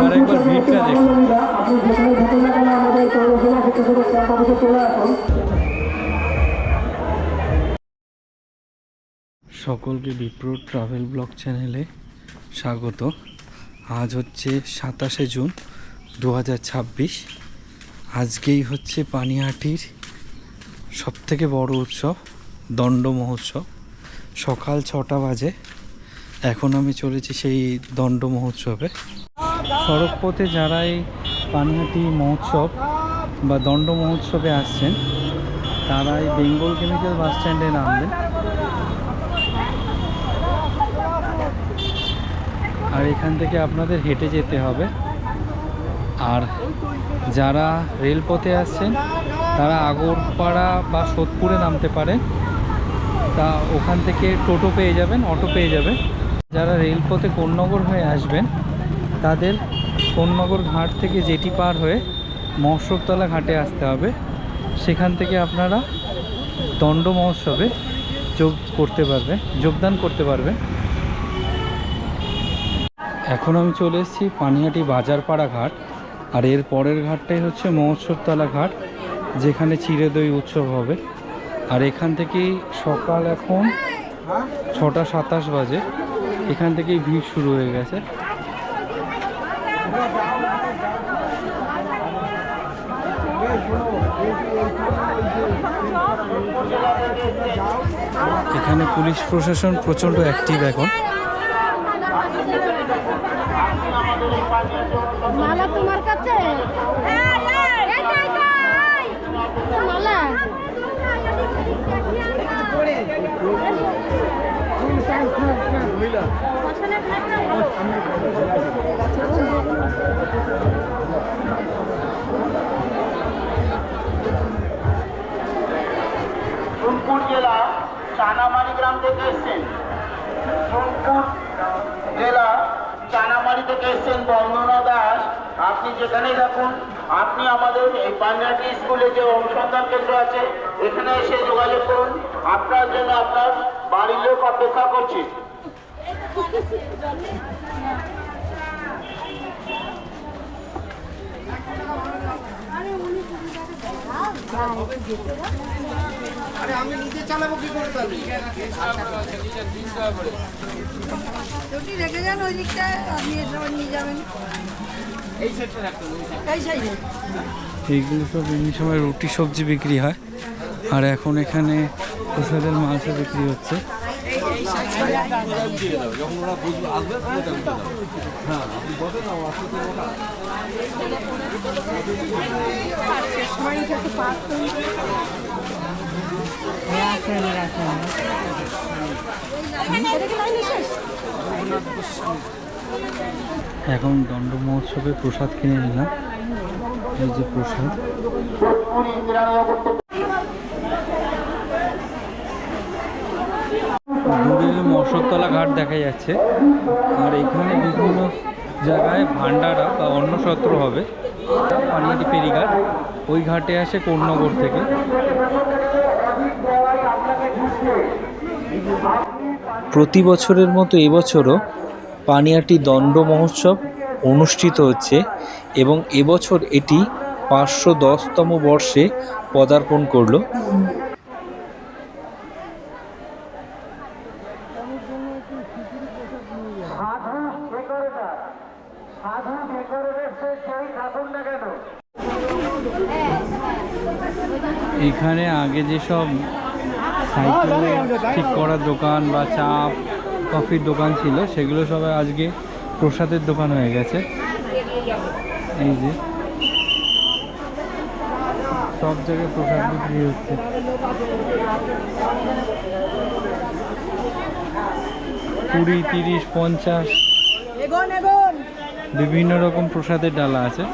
আর একবার ভিড়টা দেখুন। সকলকে বিপ্র ট্রাভেল ব্লগ চ্যানেলে স্বাগত। আজ হচ্ছে 27শে জুন 2026। আজকেই হচ্ছে পানিহাটির সবথেকে বড় উৎসব দণ্ড মহোৎসব। সকাল 6টা বাজে। এখন আমি চলেছি সেই দণ্ড মহোৎসবে। সড়ক পথে যারা এই পানিহাটি মহোৎসব বা দণ্ড মহোৎসবে আসছেন তারা এই বেঙ্গল কেমিক্যাল বাস স্ট্যান্ডে নামবেন। আর এখান থেকে আপনাদের হেঁটে যেতে হবে। আর যারা রেলপথে আসছেন তারা আগরপাড়া বা সোদপুরে নামতে পারেন, তা ওখান থেকে টোটো পেয়ে যাবেন, অটো পেয়ে যাবেন। যারা রেলপথে কোন্নগর হয়ে আসবেন তাদের কোন্নগর ঘাট থেকে জেটি পার হয়ে মহোৎসবতলা ঘাটে আসতে হবে। সেখান থেকে আপনারা দণ্ড মহোৎসবে যোগদান করতে পারবেন। এখন আমি চলে এসেছি পানিহাটি বাজারপাড়া ঘাট। আর এর পরের ঘাটটাই হচ্ছে মহোৎসবতলা ঘাট, যেখানে চিড়ে দই উৎসব হবে। আর এখান থেকেই সকাল এখন 6টা 27 বাজে। এখান থেকেই ভিড় শুরু হয়ে গেছে। এখানে পুলিশ প্রশাসন প্রচণ্ড অ্যাক্টিভ এখন। মালা তোমার কাছে মালা সোনপুর জেলা চানামারি গ্রাম থেকে এসছেন। সোনপুর জেলা চানামারি থেকে এসছেন বন্দনা দাস। আপনি যেখানেই থাকুন, আপনি আমাদের এই পানিহাটি স্কুলে যে অনুসন্ধান কেন্দ্র আছে এখানে এসে যোগাযোগ করুন। আপনার জন্য আপনার বাড়ির লোক অপেক্ষা করছে। আমি নিজে চালাবো কি করে? রেখে যান ওই দিকটা, আপনি নিয়ে যাবেন এইগুলো সব এমনি সময় রুটি সবজি বিক্রি হয়। আর এখন এখানে প্রসাদের মাংস বিক্রি হচ্ছে। এখন দণ্ড মহোৎসবে প্রসাদ কিনে নিলাম। এই যে প্রসাদ। দূরে মহোৎসবতলা ঘাট দেখা যাচ্ছে। আর এখানে বিভিন্ন জায়গায় ভান্ডারা বা অন্নসত্র হবে। পানিহাটি ফেরিঘাট, ওই ঘাটে আসে কোন্নগর থেকে। প্রতি বছরের মতো এবছরও পানিহাটি দণ্ড মহোৎসব অনুষ্ঠিত হচ্ছে এবং এবছর এটি 510তম বর্ষে পদার্পণ করলো। এখানে আগে যেসব সাইকেল ঠিক করার দোকান বা চা কফির দোকান ছিল সেগুলো সবাই আজকে প্রসাদের দোকান হয়ে গেছে। এই যে সব জায়গায় প্রসাদ বিক্রি হচ্ছে। 20, 30, 50 বিভিন্ন রকম প্রসাদের ডালা আছে।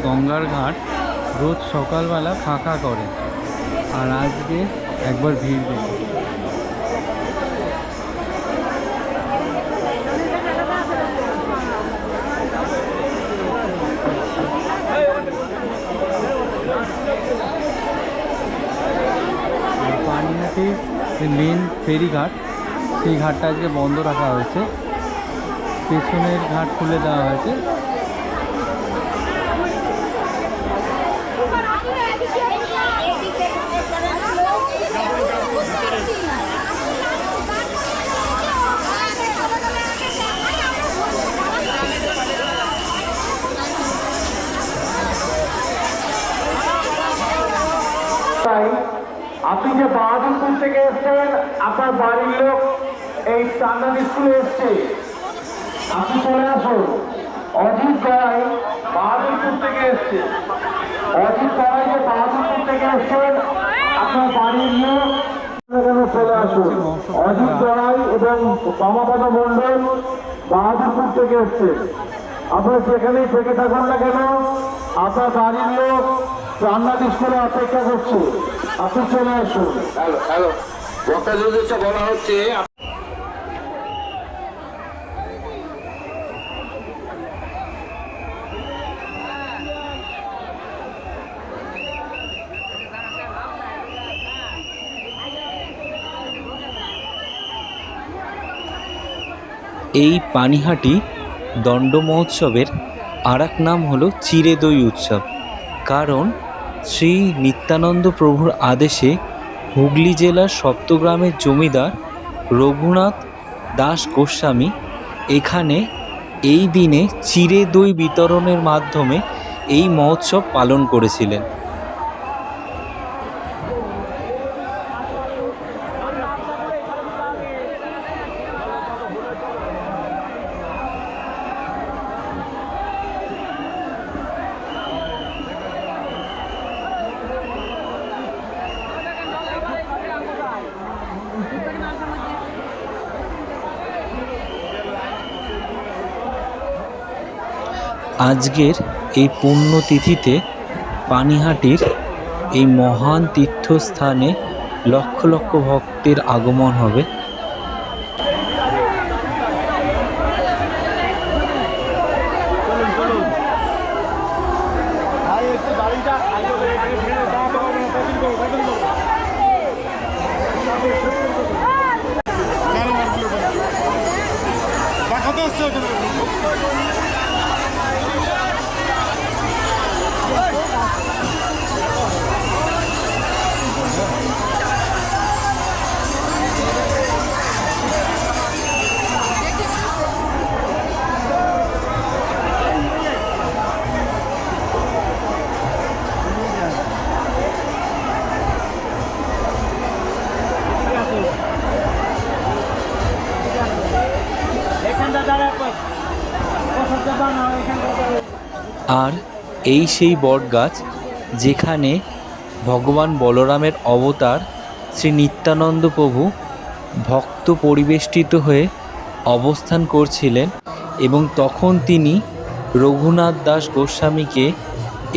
গঙ্গার ঘাট রোজ সকালবেলা ফাঁকা করে, আর আজকে একবার ভিড় দেখে। পানিহাটি মেন ফেরিঘাট, সেই ঘাটটা আজকে বন্ধ রাখা হয়েছে, পেছনের ঘাট খুলে দেওয়া হয়েছে। আপনি যে বাহাদুরপুর থেকে এসছেন, আপনার বাড়ির লোক এই টান্ডান স্কুলে এসছে, আপনি চলে আসুন। অজিত গড়াই বাহাদুরপুর থেকে এসছে, অজিত গড়াই যে বাহাদুরপুর থেকে এসছেন, আপনার বাড়ির লোক চলে আসুন। অজিত গড়াই এবং বামাপদ মন্ডল বাহাদুরপুর থেকে এসছে, আপনারা যেখানেই থেকে থাকুন না কেন, আপনার বাড়ির লোক টান্ডান স্কুলে অপেক্ষা করছে, আপনি চলে আসুন। হ্যালো হ্যালো, বক্তা যেটা বলা হচ্ছে, এই পানিহাটি দণ্ড মহোৎসবের আর এক নাম হলো চিরেদই উৎসব। কারণ শ্রী নিত্যানন্দ প্রভুর আদেশে হুগলি জেলার সপ্তগ্রামের জমিদার রঘুনাথ দাস গোস্বামী এখানে এই দিনে চিরে দই বিতরণের মাধ্যমে এই মহোৎসব পালন করেছিলেন। আজকের এই পুণ্যতিথিতে পানিহাটির এই মহান তীর্থস্থানে লক্ষ লক্ষ ভক্তের আগমন হবে। আর এই সেই বট গাছ যেখানে ভগবান বলরামের অবতার শ্রী নিত্যানন্দ প্রভু ভক্ত পরিবেষ্টিত হয়ে অবস্থান করছিলেন এবং তখন তিনি রঘুনাথ দাস গোস্বামীকে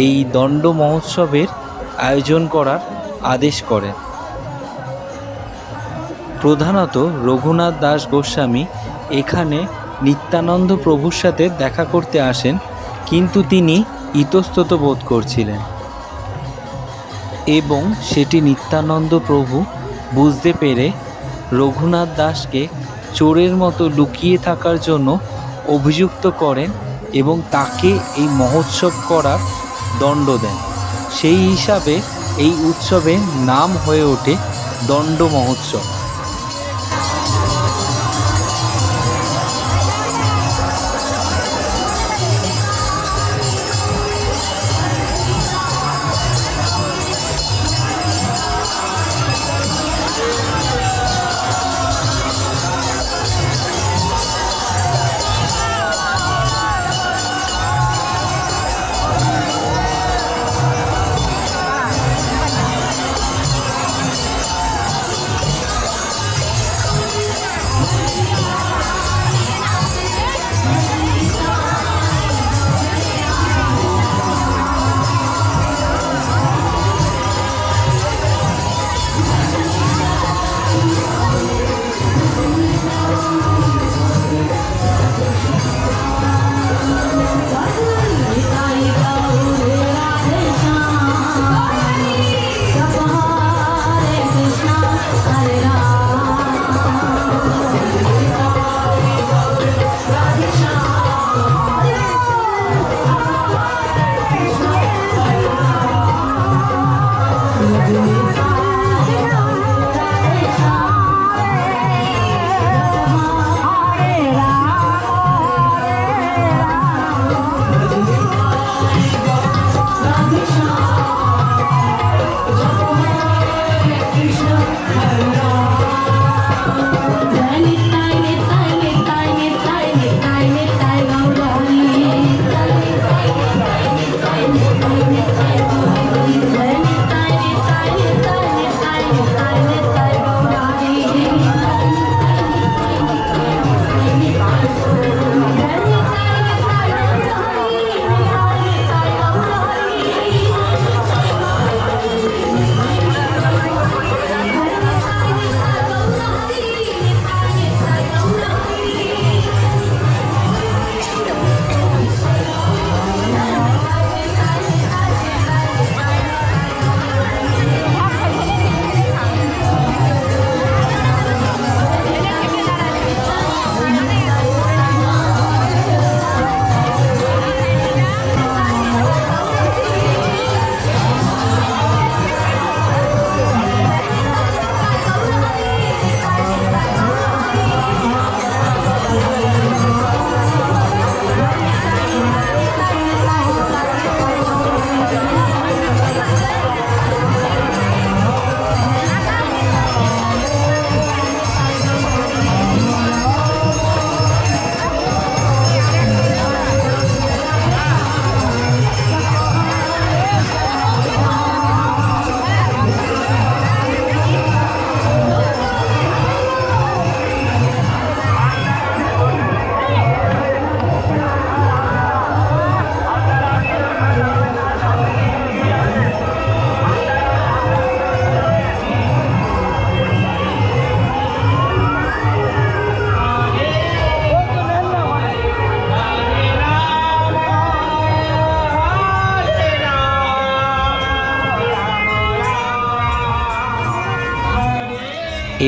এই দণ্ড মহোৎসবের আয়োজন করার আদেশ করেন। প্রধানত রঘুনাথ দাস গোস্বামী এখানে নিত্যানন্দ প্রভুর সাথে দেখা করতে আসেন, কিন্তু তিনি ইতস্তত বোধ করছিলেন এবং সেটি নিত্যানন্দ প্রভু বুঝতে পেরে রঘুনাথ দাসকে চোরের মতো লুকিয়ে থাকার জন্য অভিযুক্ত করেন এবং তাকে এই মহোৎসব করার দণ্ড দেন। সেই হিসাবে এই উৎসবের নাম হয়ে ওঠে দণ্ড মহোৎসব।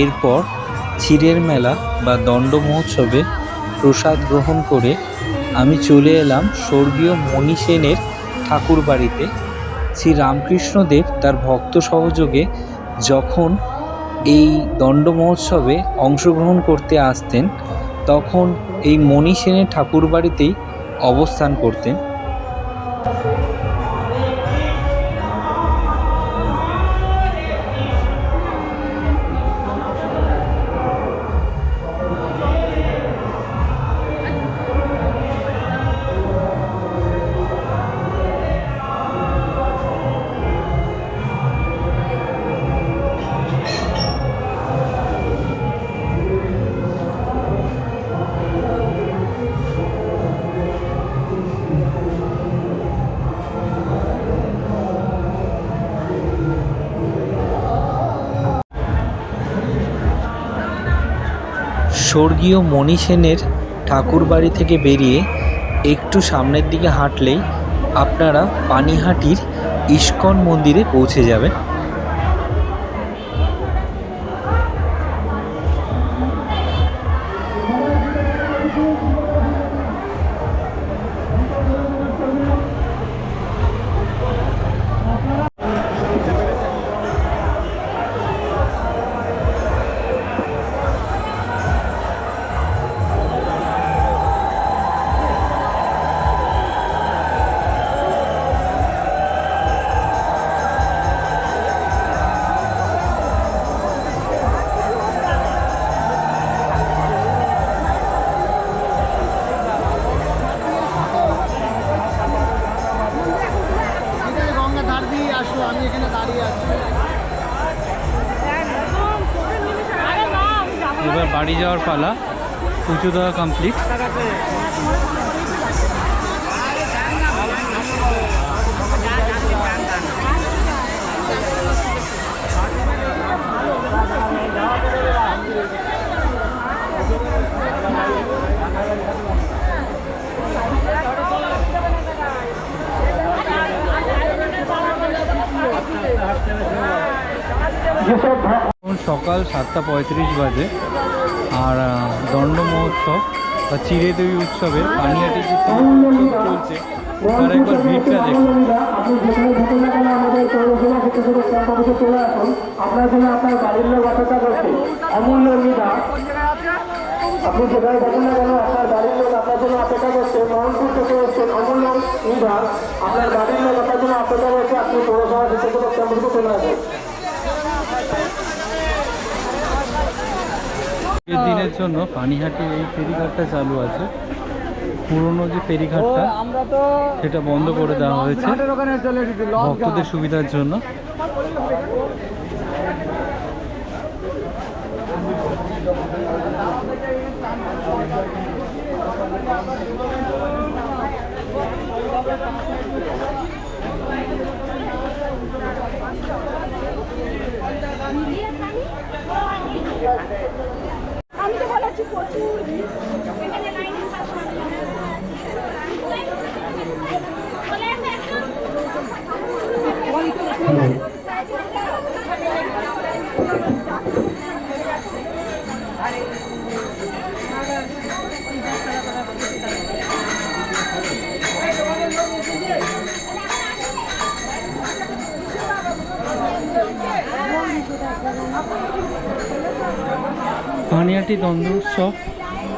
এরপর ক্ষীরের মেলা বা দণ্ড মহোৎসবে প্রসাদ গ্রহণ করে আমি চলে এলাম স্বর্গীয় মণি সেনের ঠাকুর বাড়িতে। শ্রী রামকৃষ্ণদেব তার ভক্ত সহযোগে যখন এই দণ্ড মহোৎসবে অংশগ্রহণ করতে আসতেন তখন এই মণি সেনের ঠাকুর বাড়িতেই অবস্থান করতেন। স্বর্গীয় মণি সেনের ঠাকুর বাড়ি থেকে বেরিয়ে একটু সামনের দিকে হাঁটলেই আপনারা পানিহাটির ইস্কন মন্দিরে পৌঁছে যাবেন। এবার বাড়ি যাওয়ার পালা। পুজো দেওয়া কমপ্লিট। সকাল 7:35 বাজে। আর দণ্ড মহোৎসব বা চিড়েদই উৎসবের পানিহাটি যে চলছে তার একবার ভিড়টা দেখুন। আপনার জন্য আপনার বাড়ির লোক অপেক্ষা করছে। অমূল্য নিধা আপনি যেখানে দেখেন না কেন আপনার বাড়ির লোক আপনার জন্য অপেক্ষা করছে। মোহনপুর থেকে এসছেন অমূল্য নিধা, আপনার বাড়ির লোক আপনার জন্য অপেক্ষা করছে। আপনি পৌরসভা থেকে কেন্দ্রকে চলে আসেন। দিনের জন্য পানিহাটির এই ফেরিঘাটটা চালু আছে। পুরনো যে ফেরিঘাটটা সেটা বন্ধ করে দেওয়া হয়েছে ভক্তদের সুবিধার জন্য। আমি তো বলেছি প্রচুর এখানে লাইন পানিহাটি দণ্ড উৎসব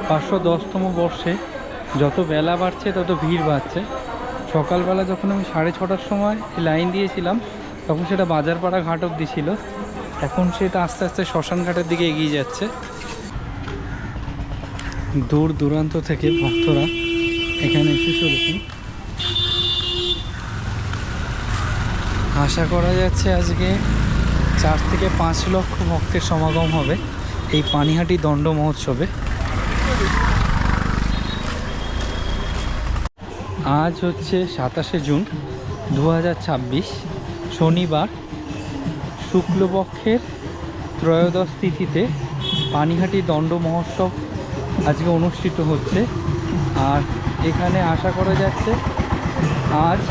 510তম বর্ষে যত বেলা বাড়ছে তত ভিড় বাড়ছে। সকালবেলা যখন আমি 6:30টার সময় লাইন দিয়েছিলাম তখন সেটা বাজারপাড়া ঘাট অবধি ছিল। এখন সেটা আস্তে আস্তে শ্মশান ঘাটের দিকে এগিয়ে যাচ্ছে। দূর দূরান্ত থেকে ভক্তরা এখানে এসে চলেছেন। আশা করা যাচ্ছে আজকে 4 থেকে 5 লক্ষ ভক্তের সমাগম হবে এই পানিহাটি দণ্ড মহোৎসবে। আজ হচ্ছে 27শে জুন 2026 শনিবার, শুক্লপক্ষের ত্রয়োদশ তিথিতে পানিহাটি দণ্ড মহোৎসব আজকে অনুষ্ঠিত হচ্ছে। আর এখানে আশা করা যাচ্ছে আজ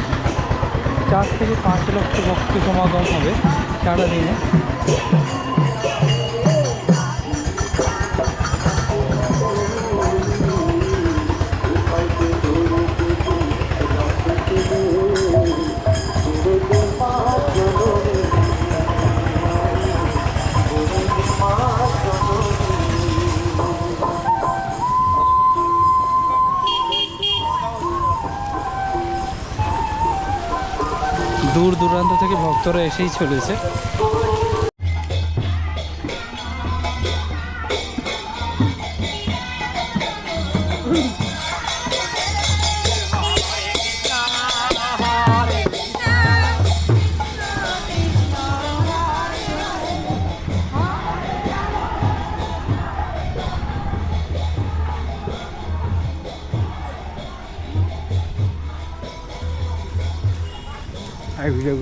4 থেকে 5 লক্ষ ভক্ত সমাগম হবে সারাদিনে। দূর দূরান্ত থেকে ভক্তরা এসেই চলেছে। ভিডিও